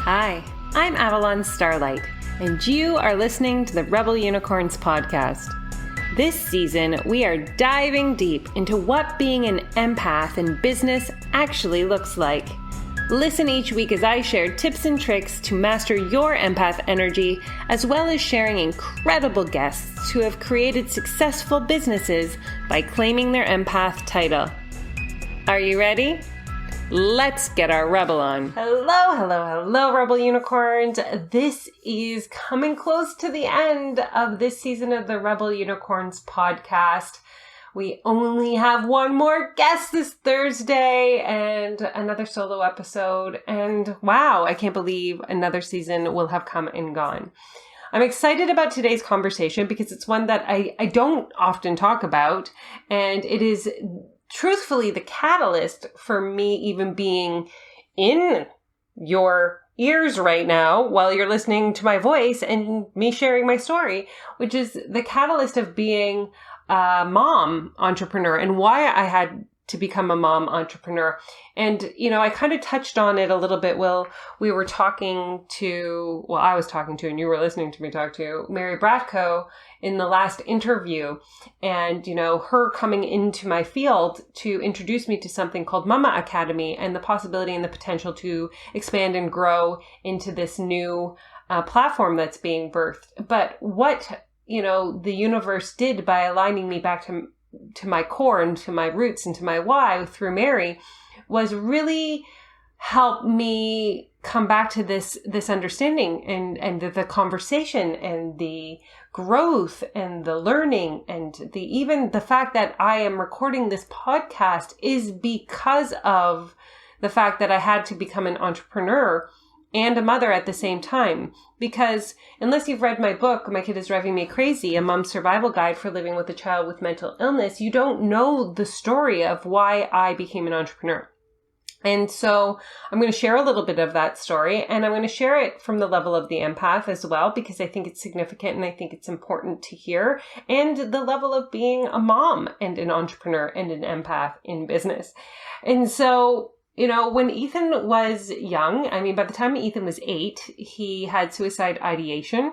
Hi, I'm Avalon Starlight, and you are listening to the Rebel Unicorns podcast. This season, we are diving deep into what being an empath in business actually looks like. Listen each week as I share tips and tricks to master your empath energy, as well as sharing incredible guests who have created successful businesses by claiming their empath title. Are you ready? Let's get our Rebel on. Hello, Rebel Unicorns. This is coming close to the end of this season of the Rebel Unicorns podcast. We only have one more guest this Thursday and another solo episode. And wow, I can't believe another season will have come and gone. I'm excited about today's conversation because it's one that I don't often talk about, and it is truthfully the catalyst for me even being in your ears right now while you're listening to my voice and me sharing my story, which is the catalyst of being a mom entrepreneur and why I had to become a mom entrepreneur. And, I kind of touched on it a little bit while we were I was talking to, and you were listening to me talk to Mary Bratko in the last interview. And, her coming into my field to introduce me to something called Mama Academy and the possibility and the potential to expand and grow into this new platform that's being birthed. But what, the universe did by aligning me back to my core and to my roots and to my why through Mary was really help me come back to this understanding and the conversation and the growth and the learning and even the fact that I am recording this podcast is because of the fact that I had to become an entrepreneur and a mother at the same time. Because unless you've read my book, My Kid is Driving Me Crazy, A Mom's Survival Guide for Living with a Child with Mental Illness, you don't know the story of why I became an entrepreneur. And so I'm going to share a little bit of that story, and I'm going to share it from the level of the empath as well, because I think it's significant and I think it's important to hear, and the level of being a mom and an entrepreneur and an empath in business. And so when Ethan was young, by the time Ethan was 8, he had suicide ideation,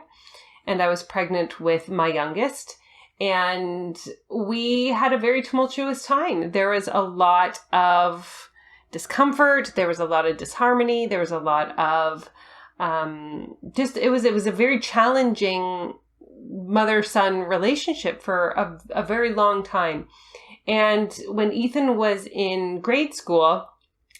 and I was pregnant with my youngest, and we had a very tumultuous time. There was a lot of discomfort. There was a lot of disharmony. There was a lot of, it was a very challenging mother-son relationship for a very long time. And when Ethan was in grade school,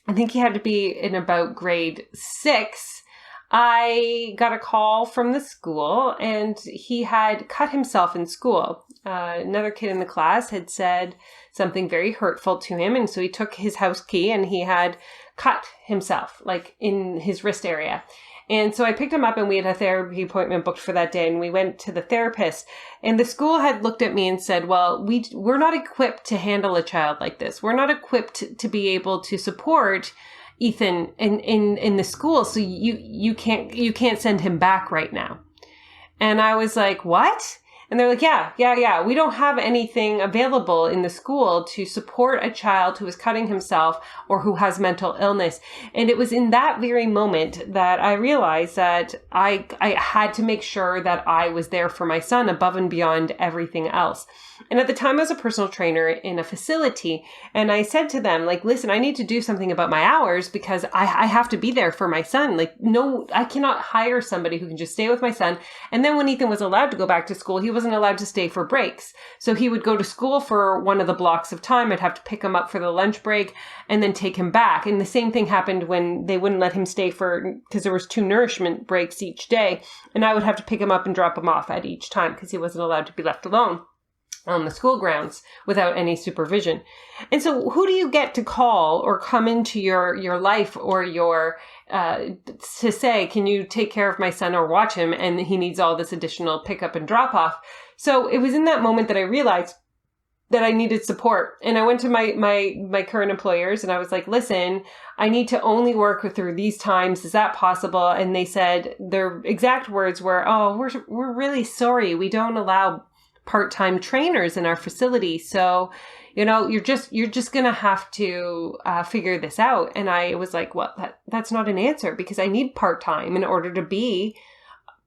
I think he had to be in about grade 6, I got a call from the school, and he had cut himself in school. Another kid in the class had said something very hurtful to him, and so he took his house key and he had cut himself, like in his wrist area. And so I picked him up, and we had a therapy appointment booked for that day, and we went to the therapist. And the school had looked at me and said, well, we're not equipped to handle a child like this. We're not equipped to be able to support Ethan in the school. So you can't send him back right now. And I was like, what? And they're like, yeah. We don't have anything available in the school to support a child who is cutting himself or who has mental illness. And it was in that very moment that I realized that I had to make sure that I was there for my son above and beyond everything else. And at the time, I was a personal trainer in a facility. And I said to them, listen, I need to do something about my hours because I have to be there for my son. No, I cannot hire somebody who can just stay with my son. And then when Ethan was allowed to go back to school, he wasn't allowed to stay for breaks. So he would go to school for one of the blocks of time. I'd have to pick him up for the lunch break and then take him back. And the same thing happened when they wouldn't let him stay because there was 2 nourishment breaks each day. And I would have to pick him up and drop him off at each time because he wasn't allowed to be left alone on the school grounds without any supervision. And so who do you get to call or come into your life or to say, can you take care of my son or watch him? And he needs all this additional pickup and drop off. So it was in that moment that I realized that I needed support. And I went to my current employers and I was like, listen, I need to only work through these times. Is that possible? And they said, their exact words were, oh, we're really sorry. We don't allow part-time trainers in our facility. So, you're just going to have to figure this out. And I was like, well, that's not an answer, because I need part-time in order to be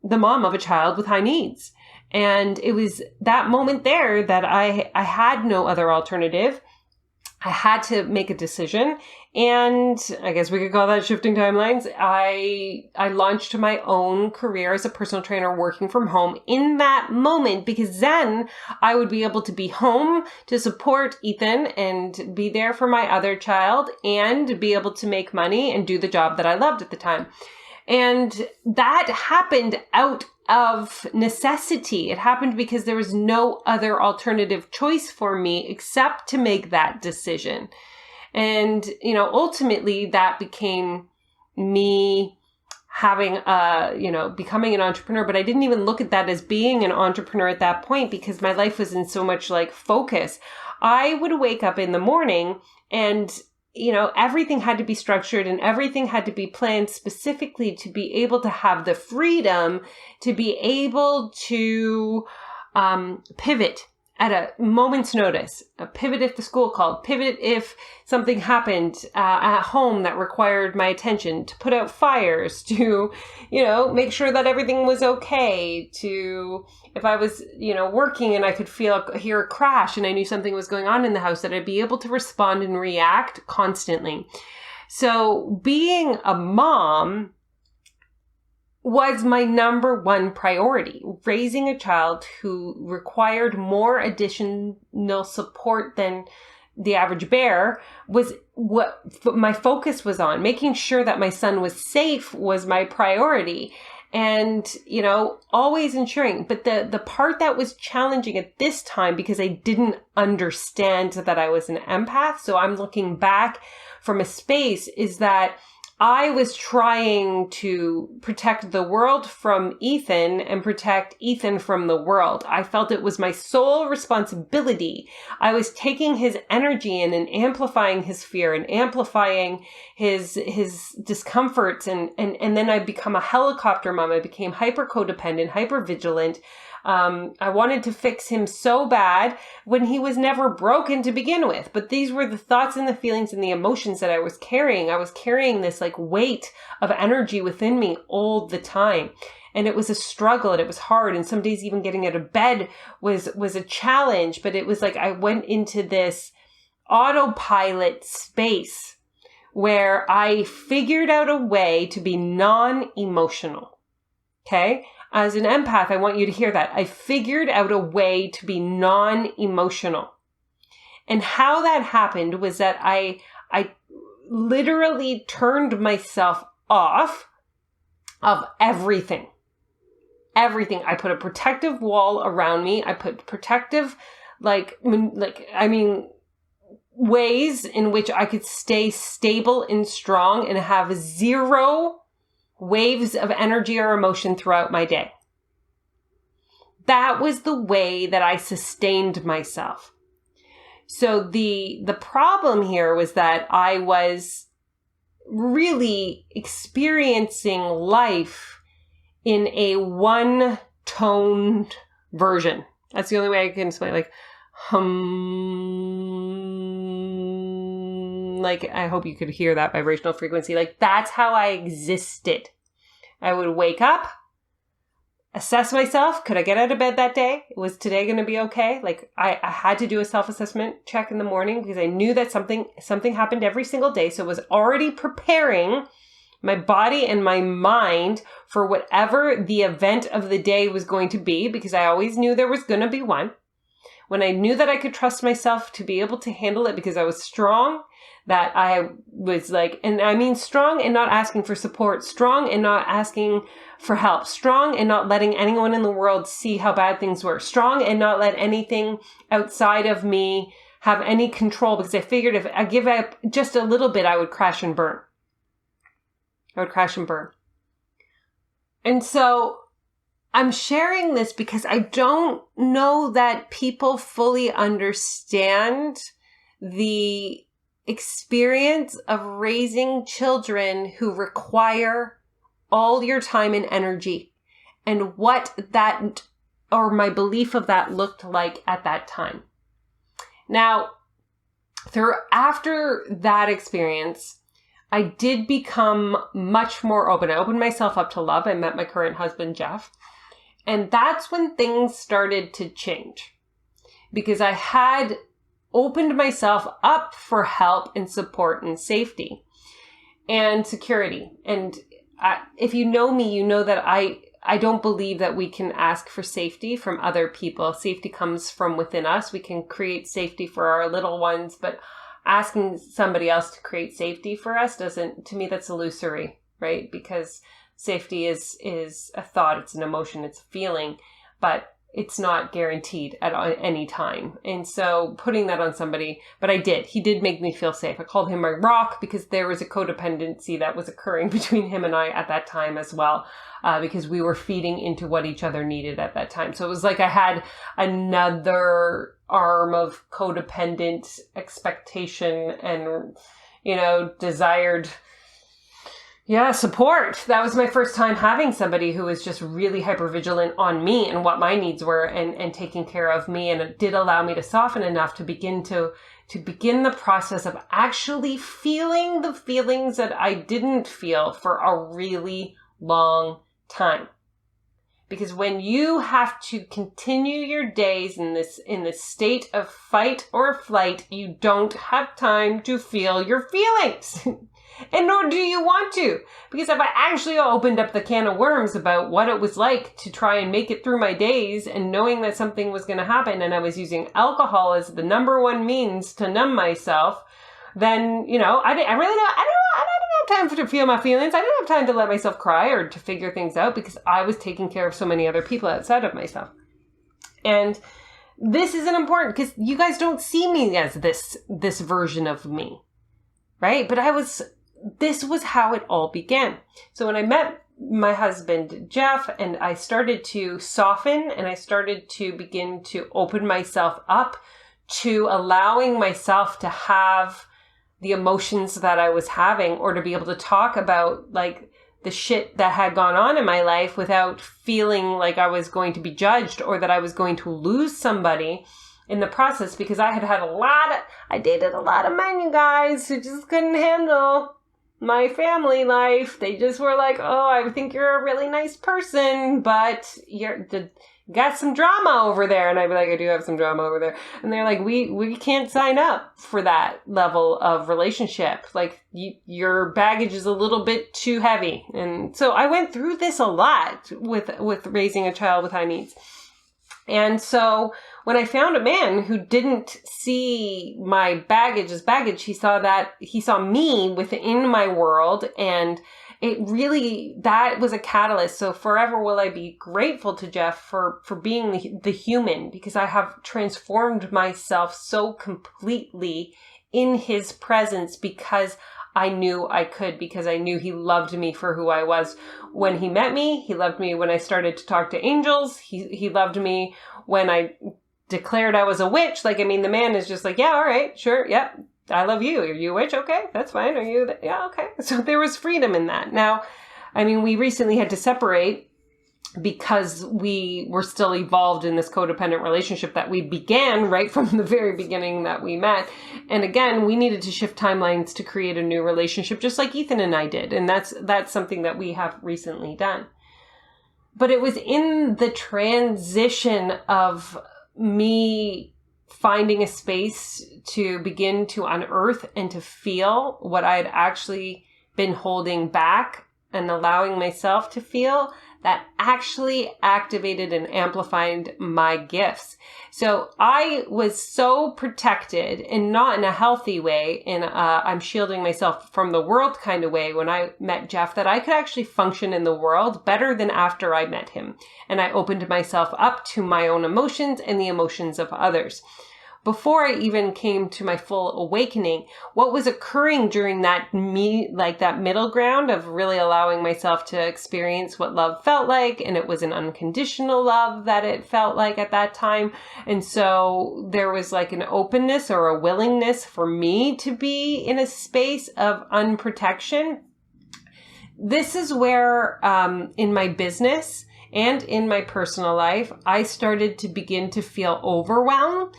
the mom of a child with high needs. And it was that moment there that I had no other alternative. I had to make a decision, and I guess we could call that shifting timelines. I launched my own career as a personal trainer working from home in that moment, because then I would be able to be home to support Ethan and be there for my other child and be able to make money and do the job that I loved at the time. And that happened out of necessity. It happened because there was no other alternative choice for me except to make that decision. And, ultimately that became me having becoming an entrepreneur. But I didn't even look at that as being an entrepreneur at that point, because my life was in so much like focus. I would wake up in the morning and everything had to be structured and everything had to be planned specifically to be able to have the freedom to be able to pivot at a moment's notice. Pivot if the school called, pivot if something happened at home that required my attention, to put out fires, to, make sure that everything was okay, to, if I was, working and I could hear a crash and I knew something was going on in the house, that I'd be able to respond and react constantly. So being a mom was my number one priority. Raising a child who required more additional support than the average bear was what my focus was on. Making sure that my son was safe was my priority. And, always ensuring. But the part that was challenging at this time, because I didn't understand that I was an empath, so I'm looking back from a space, is that I was trying to protect the world from Ethan and protect Ethan from the world. I felt it was my sole responsibility. I was taking his energy in and amplifying his fear and amplifying his discomforts. And then I become a helicopter mom. I became hyper codependent, hyper vigilant. I wanted to fix him so bad when he was never broken to begin with. But these were the thoughts and the feelings and the emotions that I was carrying. I was carrying this like weight of energy within me all the time. And it was a struggle and it was hard. And some days even getting out of bed was a challenge. But it was like I went into this autopilot space where I figured out a way to be non-emotional. Okay? As an empath, I want you to hear that. I figured out a way to be non-emotional. And how that happened was that I literally turned myself off of everything. Everything. I put a protective wall around me. I put protective, ways in which I could stay stable and strong and have zero waves of energy or emotion throughout my day. That was the way that I sustained myself. So the problem here was that I was really experiencing life in a one-toned version. That's the only way I can explain it. I hope you could hear that vibrational frequency. That's how I existed. I would wake up, assess myself. Could I get out of bed that day? Was today going to be okay? I had to do a self-assessment check in the morning because I knew that something happened every single day. So I was already preparing my body and my mind for whatever the event of the day was going to be, because I always knew there was going to be one. When I knew that I could trust myself to be able to handle it because I was strong, that I was and I mean strong and not asking for support, strong and not asking for help, strong and not letting anyone in the world see how bad things were, strong and not let anything outside of me have any control, because I figured if I give up just a little bit, I would crash and burn. And so I'm sharing this because I don't know that people fully understand the experience of raising children who require all your time and energy, and what that, or my belief of that, looked like at that time. Now, after that experience, I did become much more open. I opened myself up to love. I met my current husband, Jeff. And that's when things started to change, because I had opened myself up for help and support and safety and security. And if you know me, you know that I don't believe that we can ask for safety from other people. Safety comes from within us. We can create safety for our little ones, but asking somebody else to create safety for us doesn't, to me, that's illusory, right? Because safety is a thought, it's an emotion, it's a feeling, but it's not guaranteed at any time. And so putting that on somebody, but he did make me feel safe. I called him my rock because there was a codependency that was occurring between him and I at that time as well, because we were feeding into what each other needed at that time. So it was like I had another arm of codependent expectation and, desired support. That was my first time having somebody who was just really hypervigilant on me and what my needs were and taking care of me. And it did allow me to soften enough to begin the process of actually feeling the feelings that I didn't feel for a really long time. Because when you have to continue your days in this state of fight or flight, you don't have time to feel your feelings. And nor do you want to. Because if I actually opened up the can of worms about what it was like to try and make it through my days and knowing that something was going to happen and I was using alcohol as the number one means to numb myself, then, I don't have time to feel my feelings. I didn't have time to let myself cry or to figure things out because I was taking care of so many other people outside of myself. And this is important because you guys don't see me as this version of me, right? But this was how it all began. So when I met my husband, Jeff, and I started to soften and I started to begin to open myself up to allowing myself to have the emotions that I was having, or to be able to talk about like the shit that had gone on in my life without feeling like I was going to be judged or that I was going to lose somebody in the process, because I dated a lot of men, you guys, who just couldn't handle my family life. They just were like, oh, I think you're a really nice person, but you got some drama over there. And I'd be like, I do have some drama over there. And they're like, we can't sign up for that level of relationship. Like your baggage is a little bit too heavy. And so I went through this a lot with raising a child with high needs. And so when I found a man who didn't see my baggage as baggage, he saw me within my world, and that was a catalyst. So forever will I be grateful to Jeff for being the human, because I have transformed myself so completely in his presence because I knew I could, because I knew he loved me for who I was. When he met me, he loved me when I started to talk to angels. He loved me when I declared I was a witch. Like, I mean, the man is just like, yeah, all right, sure, yep, I love you. Are you a witch? Okay, that's fine. Are you? Yeah, okay. So there was freedom in that. Now, I mean, we recently had to separate because we were still evolved in this codependent relationship that we began right from the very beginning that we met. And again, we needed to shift timelines to create a new relationship, just like Ethan and I did. And that's something that we have recently done. But it was in the transition of me finding a space to begin to unearth and to feel what I had actually been holding back and allowing myself to feel, that actually activated and amplified my gifts. So I was so protected, and not in a healthy way, in I'm shielding myself from the world kind of way when I met Jeff, that I could actually function in the world better than after I met him. And I opened myself up to my own emotions and the emotions of others. Before I even came to my full awakening, what was occurring during that middle ground of really allowing myself to experience what love felt like, and it was an unconditional love that it felt like at that time. And so there was like an openness or a willingness for me to be in a space of unprotection. This is where, in my business, and in my personal life, I started to begin to feel overwhelmed,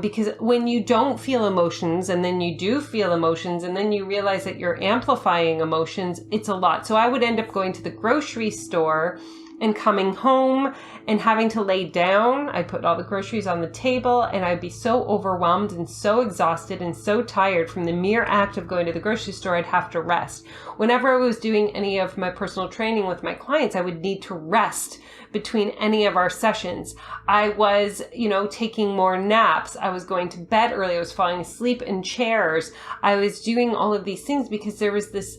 because when you don't feel emotions and then you do feel emotions and then you realize that you're amplifying emotions, it's a lot. So I would end up going to the grocery store and coming home and having to lay down. I'd put all the groceries on the table and I'd be so overwhelmed and so exhausted and so tired from the mere act of going to the grocery store, I'd have to rest. Whenever I was doing any of my personal training with my clients, I would need to rest between any of our sessions. I was, taking more naps. I was going to bed early. I was falling asleep in chairs. I was doing all of these things because there was this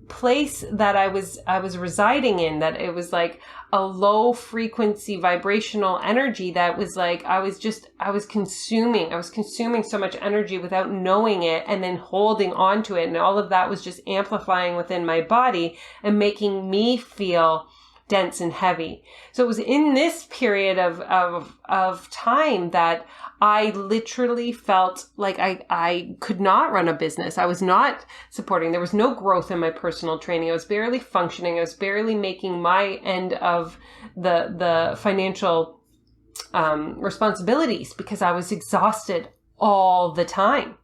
place that I was residing in, that it was like a low frequency vibrational energy that was like, I was consuming so much energy without knowing it, and then holding on to it. And all of that was just amplifying within my body and making me feel dense and heavy. So it was in this period of time that I literally felt like I could not run a business. I was not supporting. There was no growth in my personal training. I was barely functioning. I was barely making my end of the financial responsibilities because I was exhausted all the time.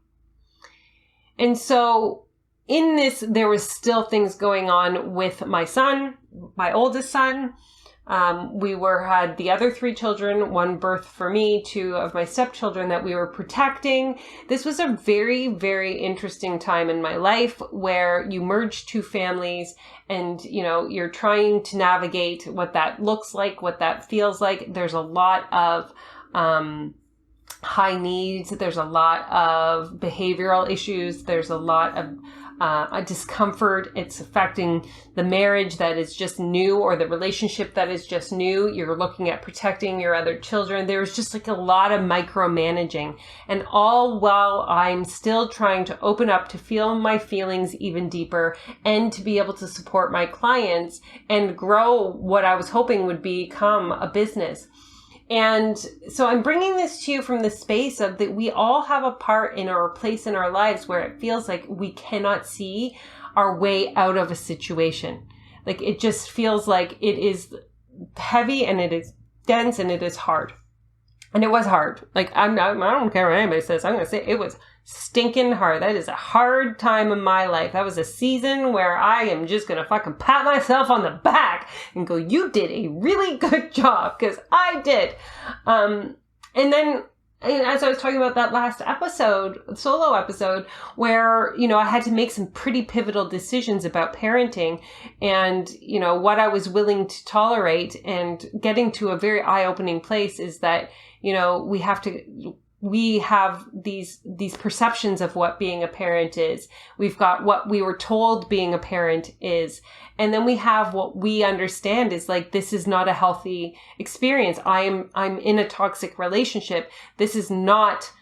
And so in this, there was still things going on with my son, my oldest son. We had the other 3 children, 1 birth for me, 2 of my stepchildren that we were protecting. This was a very, very interesting time in my life where you merge 2 families and, you're trying to navigate what that looks like, what that feels like. There's a lot of high needs. There's a lot of behavioral issues. There's a lot of a discomfort. It's affecting the marriage that is just new, or the relationship that is just new. You're looking at protecting your other children. There's just like a lot of micromanaging, and all while I'm still trying to open up to feel my feelings even deeper and to be able to support my clients and grow what I was hoping would become a business. And so I'm bringing this to you from the space of that we all have a part in our place in our lives where it feels like we cannot see our way out of a situation. Like it just feels like it is heavy and it is dense and it is hard. And it was hard. Like I don't care what anybody says. I'm going to say it was stinking hard. That is a hard time in my life. That was a season where I am just going to fucking pat myself on the back and go, you did a really good job, because I did. And then as I was talking about that last episode, solo episode, where, I had to make some pretty pivotal decisions about parenting and, what I was willing to tolerate, and getting to a very eye-opening place is that, we have these perceptions of what being a parent is. We've got what we were told being a parent is. And then we have what we understand is like, this is not a healthy experience. I'm in a toxic relationship. This is not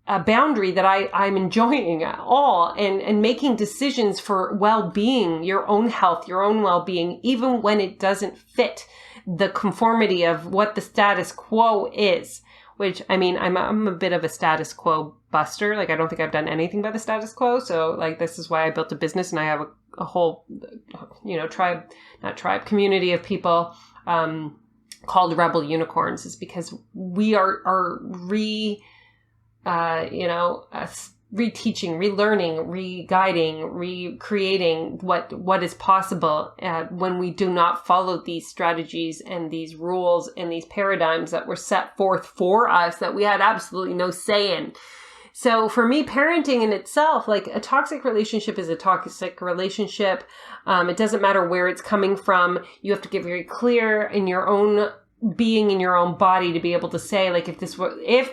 a boundary that I'm enjoying at all. And making decisions for well-being, your own health, your own well-being, even when it doesn't fit the conformity of what the status quo is. Which, I'm a bit of a status quo buster. Like, I don't think I've done anything by the status quo. So, like, this is why I built a business, and I have a whole, community of people called Rebel Unicorns, is because we are reteaching, relearning, re-guiding, recreating what is possible when we do not follow these strategies and these rules and these paradigms that were set forth for us that we had absolutely no say in. So for me, parenting in itself, like a toxic relationship is a toxic relationship. It doesn't matter where it's coming from. You have to get very clear in your own being, in your own body, to be able to say, like, if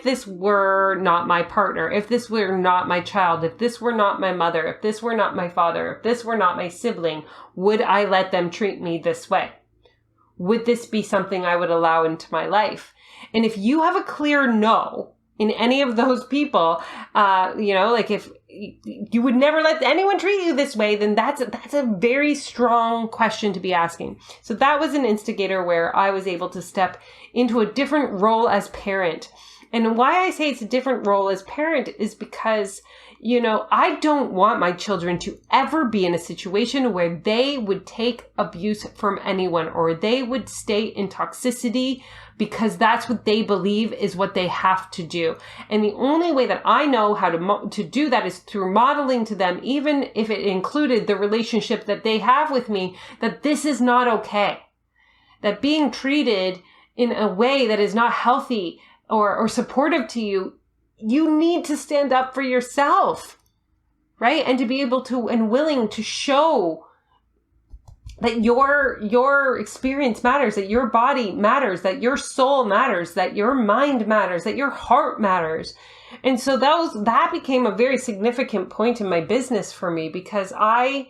this were not my partner, if this were not my child, if this were not my mother, if this were not my father, if this were not my sibling, would I let them treat me this way? Would this be something I would allow into my life? And if you have a clear no in any of those people, like if you would never let anyone treat you this way, then that's a very strong question to be asking. So that was an instigator where I was able to step into a different role as parent. And why I say it's a different role as parent is because, I don't want my children to ever be in a situation where they would take abuse from anyone or they would stay in toxicity because that's what they believe is what they have to do. And the only way that I know how to do that is through modeling to them, even if it included the relationship that they have with me, that this is not okay. That being treated in a way that is not healthy or supportive to you, you need to stand up for yourself, right? And to be able to and willing to show that your experience matters, that your body matters, that your soul matters, that your mind matters, that your heart matters. And so that became a very significant point in my business for me, because I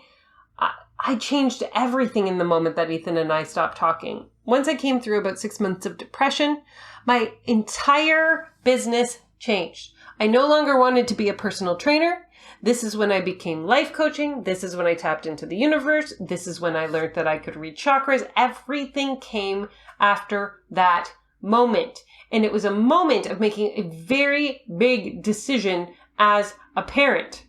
changed everything in the moment that Ethan and I stopped talking. Once I came through about 6 months of depression, my entire business changed. I no longer wanted to be a personal trainer. This is when I became life coaching. This is when I tapped into the universe. This is when I learned that I could read chakras. Everything came after that moment. And it was a moment of making a very big decision as a parent,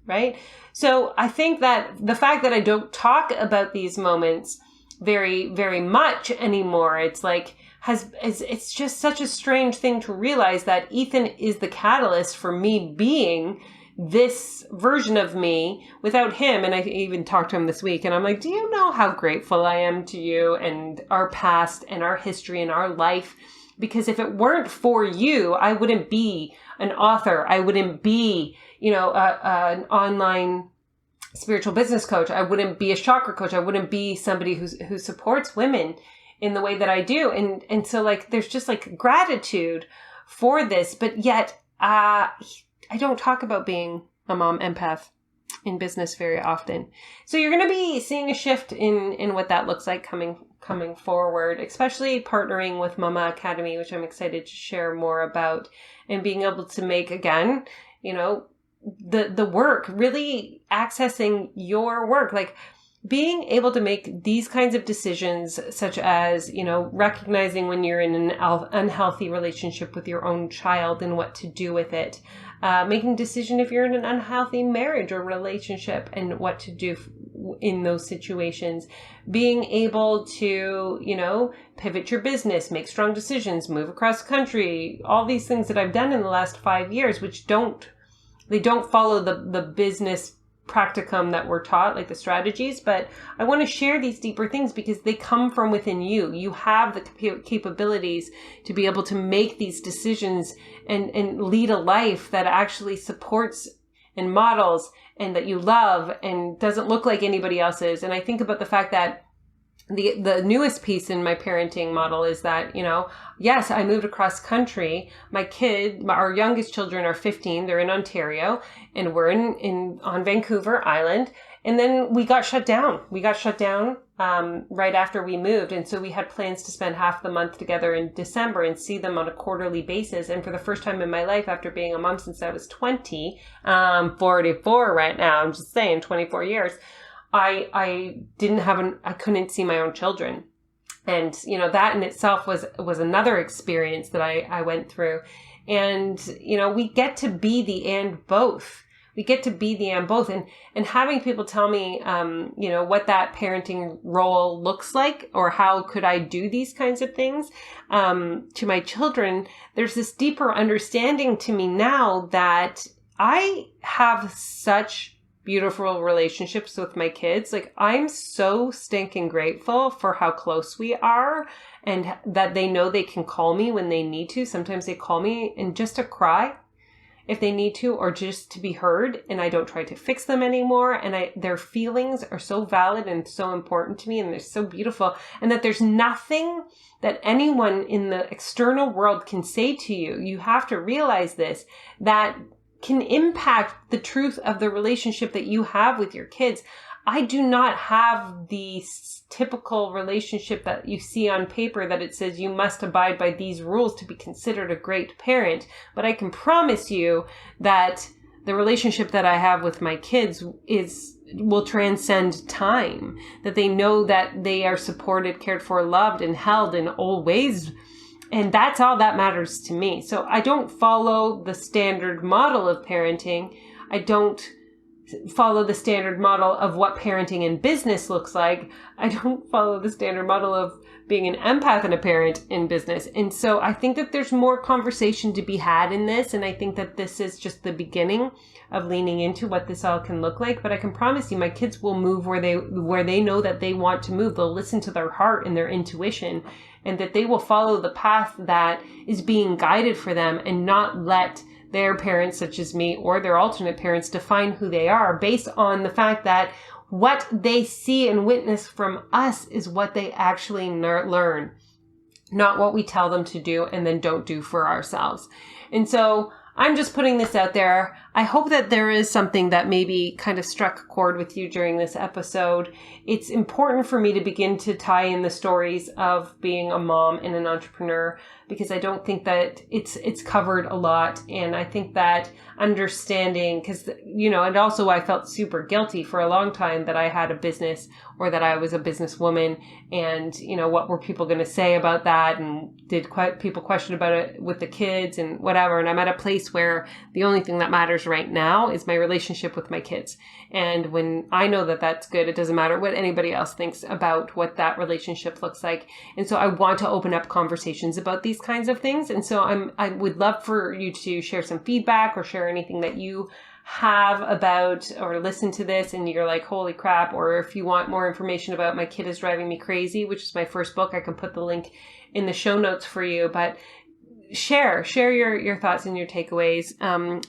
right? So I think that the fact that I don't talk about these moments very, very much anymore, it's like, it's just such a strange thing to realize that Ethan is the catalyst for me being this version of me. Without him, and I even talked to him this week, and I'm like, do you know how grateful I am to you and our past and our history and our life? Because if it weren't for you, I wouldn't be an author. I wouldn't be, an online spiritual business coach. I wouldn't be a chakra coach. I wouldn't be somebody who supports women in the way that I do. And so there's just gratitude for this, but yet, I don't talk about being a mom empath in business very often. So you're going to be seeing a shift in what that looks like coming forward, especially partnering with Mama Academy, which I'm excited to share more about, and being able to make, again, the work, really accessing your work, being able to make these kinds of decisions, such as, recognizing when you're in an unhealthy relationship with your own child and what to do with it. Making a decision if you're in an unhealthy marriage or relationship and what to do in those situations. Being able to, pivot your business, make strong decisions, move across the country, all these things that I've done in the last 5 years, which don't follow the business practicum that we're taught, like the strategies, but I want to share these deeper things because they come from within you. You have the capabilities to be able to make these decisions and lead a life that actually supports and models and that you love and doesn't look like anybody else's. And I think about the fact that the newest piece in my parenting model is that, yes, I moved across country. Our youngest children are 15. They're in Ontario, and we're on Vancouver Island. And then we got shut down. Right after we moved. And so we had plans to spend half the month together in December and see them on a quarterly basis. And for the first time in my life, after being a mom since I was 20, 44 right now, I'm just saying 24 years, I couldn't see my own children. And, that in itself was another experience that I went through. And, we get to be the and both. We get to be the and both. And having people tell me, what that parenting role looks like, or how could I do these kinds of things, to my children, there's this deeper understanding to me now that I have such beautiful relationships with my kids. I'm so stinking grateful for how close we are and that they know they can call me when they need to. Sometimes they call me and just to cry if they need to, or just to be heard. And I don't try to fix them anymore. And their feelings are so valid and so important to me. And they're so beautiful. And that there's nothing that anyone in the external world can say to you. You have to realize this, that can impact the truth of the relationship that you have with your kids. I do not have the typical relationship that you see on paper that it says you must abide by these rules to be considered a great parent. But I can promise you that the relationship that I have with my kids will transcend time, that they know that they are supported, cared for, loved, and held, and always And that's all that matters to me. So I don't follow the standard model of parenting. I don't follow the standard model of what parenting in business looks like. I don't follow the standard model of being an empath and a parent in business. And so I think that there's more conversation to be had in this. And I think that this is just the beginning of leaning into what this all can look like. But I can promise you, my kids will move where they know that they want to move. They'll listen to their heart and their intuition, and that they will follow the path that is being guided for them and not let their parents, such as me, or their alternate parents, define who they are based on the fact that what they see and witness from us is what they actually learn, not what we tell them to do and then don't do for ourselves. And so I'm just putting this out there. I hope that there is something that maybe kind of struck a chord with you during this episode. It's important for me to begin to tie in the stories of being a mom and an entrepreneur, because I don't think that it's covered a lot. And I think that understanding, because, and also I felt super guilty for a long time that I had a business or that I was a businesswoman, and, what were people going to say about that? And did people question about it with the kids and whatever? And I'm at a place where the only thing that matters right now is my relationship with my kids. And when I know that that's good, it doesn't matter what anybody else thinks about what that relationship looks like. And so I want to open up conversations about these kinds of things. And so I would love for you to share some feedback or share anything that you have about or listen to this and you're like, holy crap. Or if you want more information about My Kid is Driving Me Crazy, which is my first book, I can put the link in the show notes for you. But share your thoughts and your takeaways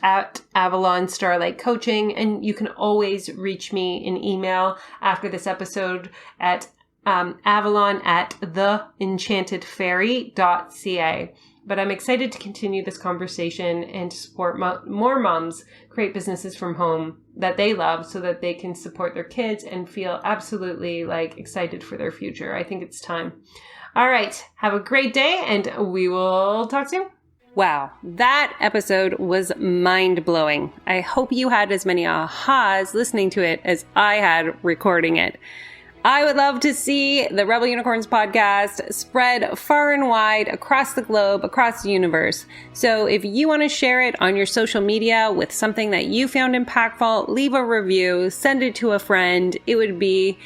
at Avalon Starlight Coaching. And you can always reach me in email after this episode at avalon@theenchantedfairy.ca. But I'm excited to continue this conversation and to support more moms create businesses from home that they love so that they can support their kids and feel absolutely excited for their future. I think it's time. All right. Have a great day, and we will talk soon. Wow, that episode was mind-blowing. I hope you had as many ahas listening to it as I had recording it. I would love to see the Rebel Unicorns podcast spread far and wide across the globe, across the universe. So if you want to share it on your social media with something that you found impactful, leave a review, send it to a friend. It would be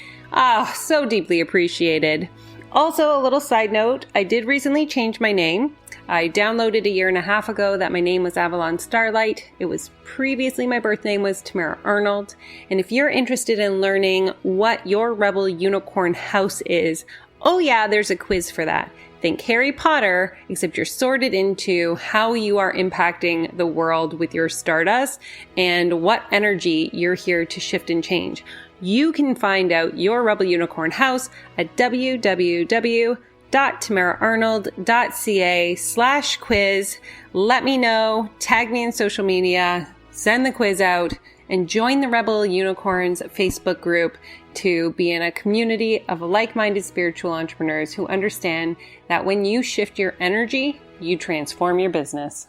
so deeply appreciated. Also, a little side note, I did recently change my name. I downloaded a year and a half ago that my name was Avalon Starlight. It was previously my birth name was Tamara Arnold. And if you're interested in learning what your Rebel Unicorn house is, there's a quiz for that. Think Harry Potter, except you're sorted into how you are impacting the world with your stardust and what energy you're here to shift and change. You can find out your Rebel Unicorn house at www.tamaraarnold.ca/quiz. Let me know, tag me in social media, send the quiz out, and join the Rebel Unicorns Facebook group to be in a community of like-minded spiritual entrepreneurs who understand that when you shift your energy, you transform your business.